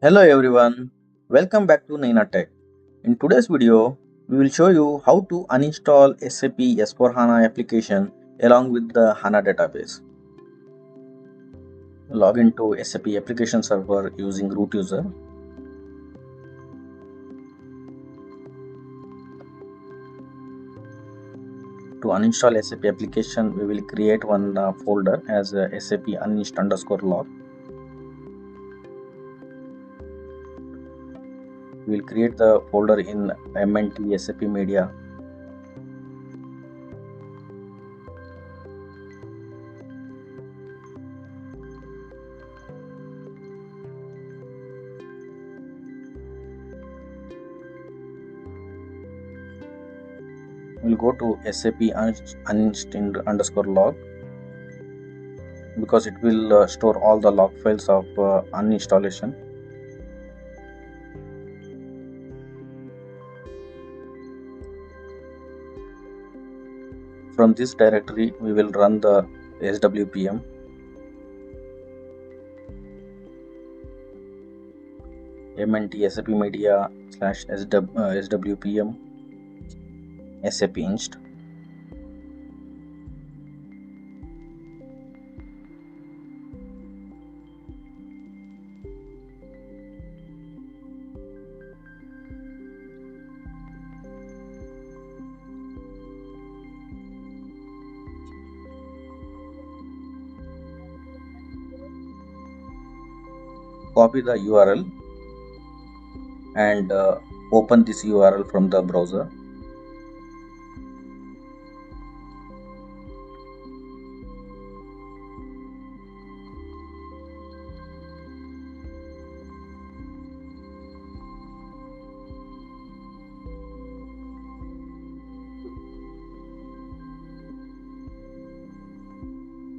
Hello everyone, welcome back to Naina Tech. In today's video, we will show you how to uninstall SAP S4HANA application along with the HANA database. Log into SAP application server using root user. To uninstall SAP application, we will create one folder as SAP uninst_log. We will create the folder in MNT SAP media. We'll go to SAP uninst_log because it will store all the log files of uninstallation. From this directory, we will run the swpm. mnt SAP media /swpm SAPinst. Copy the URL and open this URL from the browser.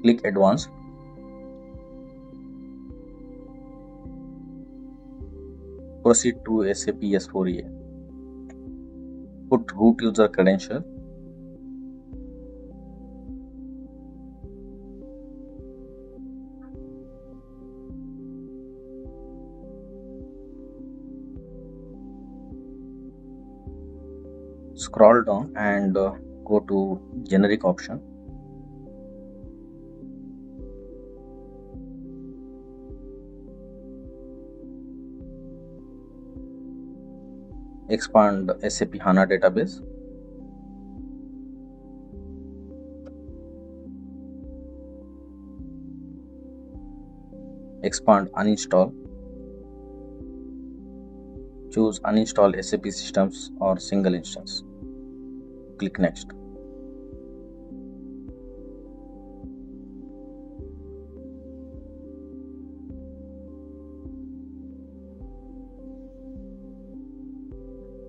Click Advanced. Proceed to SAP S4A. Put root user credential. Scroll down and go to generic option. Expand SAP HANA database. Expand uninstall. Choose uninstall SAP systems or single instance. Click next.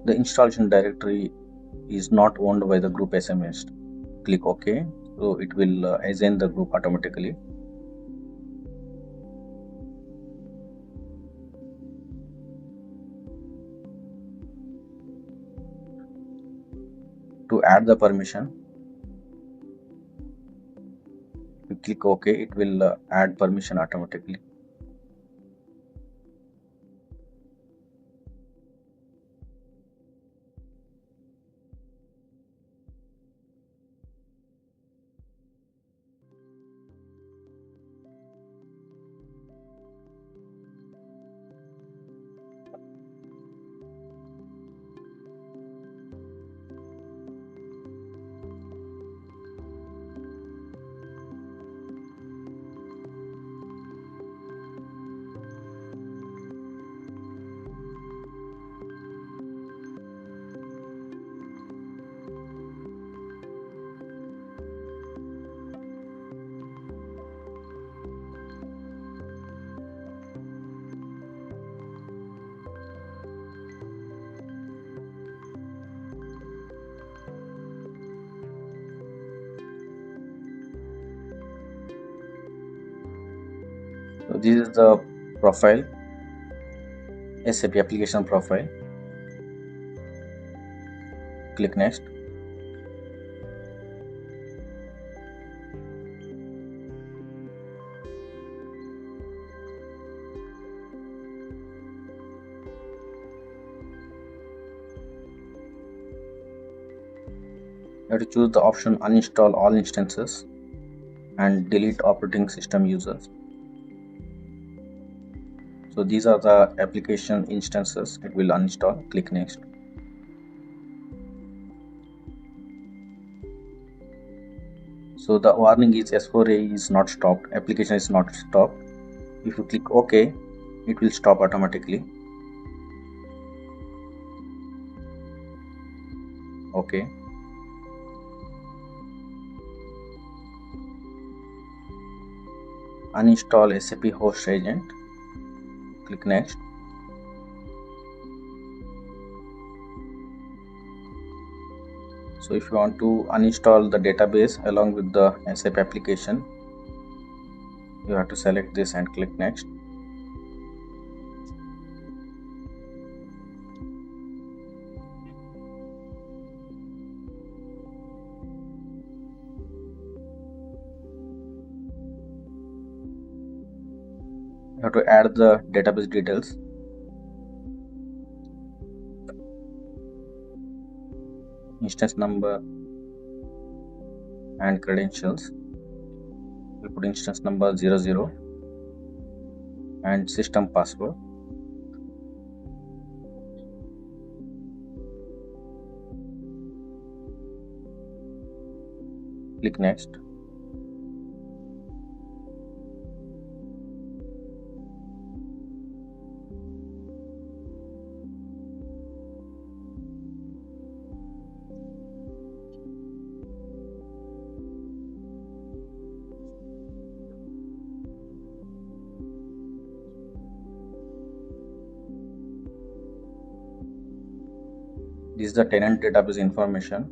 The installation directory is not owned by the group SAPinst. Click OK. So it will assign the group automatically. To add the permission, you click OK. It will add permission automatically. So this is the profile, SAP application profile. Click next. You have to choose the option uninstall all instances and delete operating system users. So these are the application instances it will uninstall. Click next. So the warning is S4A is not stopped, application is not stopped. If you click OK, it will stop automatically. OK. Uninstall SAP host agent. Click next. So if you want to uninstall the database along with the SAP application, you have to select this and click next. You have to add the database details. Instance number and credentials. We put instance number 00 and system password. Click next. This is the tenant database information.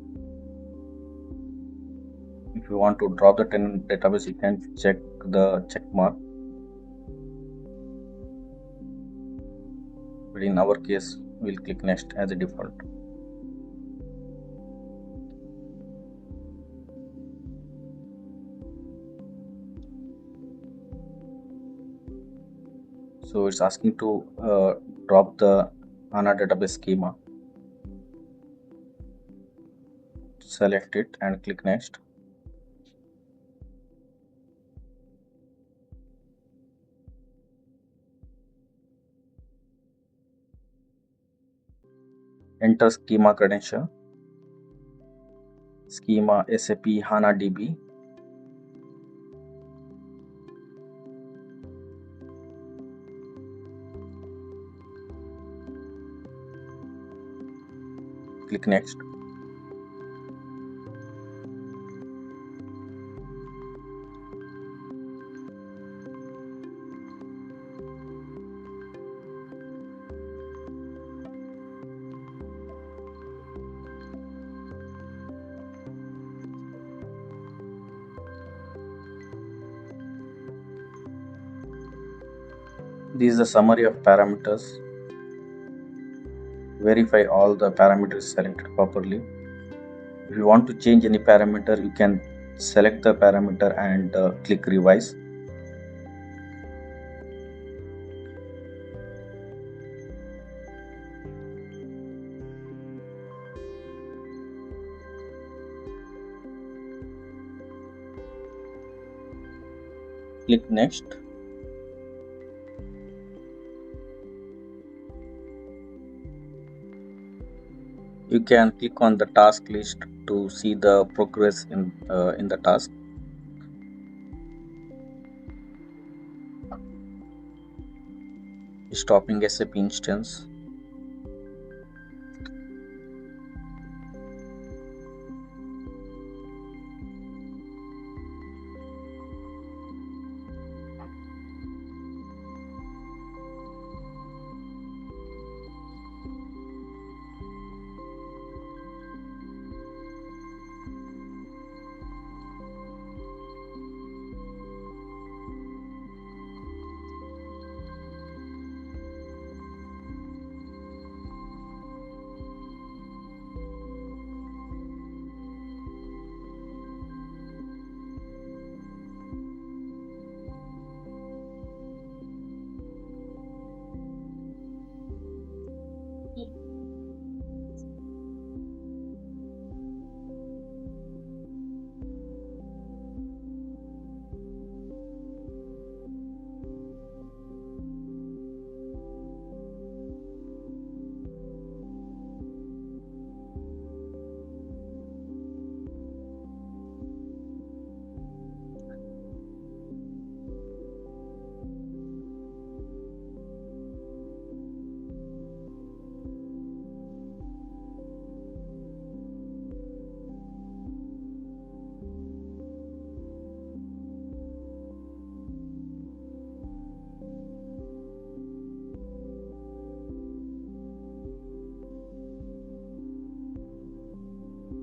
If you want to drop the tenant database, you can check the check mark. But in our case, we'll click next as a default. So it's asking to drop the HANA database schema. Select it and click next. Enter schema credential. Schema SAP HANA DB. Click next. This is the summary of parameters. Verify all the parameters selected properly. If you want to change any parameter, you can select the parameter and click revise. Click next. You can click on the task list to see the progress in the task. Stopping SAP instance.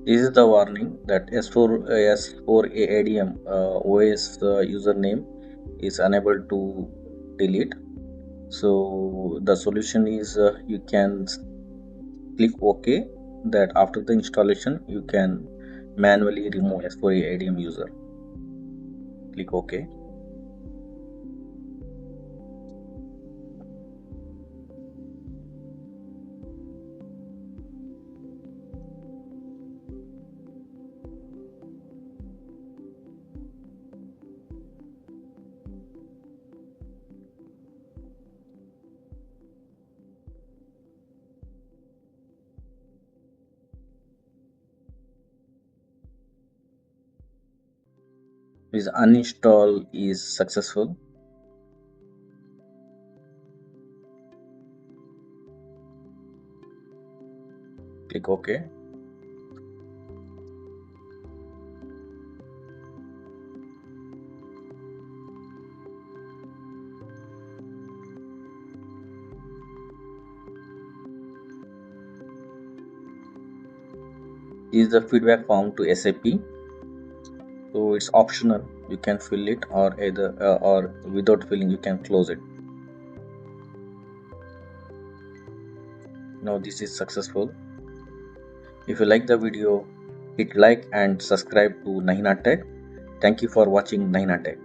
This is the warning that S4 ADM OS username is unable to delete. So the solution is you can click OK. That after the installation you can manually remove S4 ADM user. Click OK. This uninstall is successful. Click OK. Is the feedback form to SAP. So it's optional. You can fill it, or either or without filling you can close it. Now this is successful. If you like the video, hit like and subscribe to Nahina Tech. Thank you for watching Nahina Tech.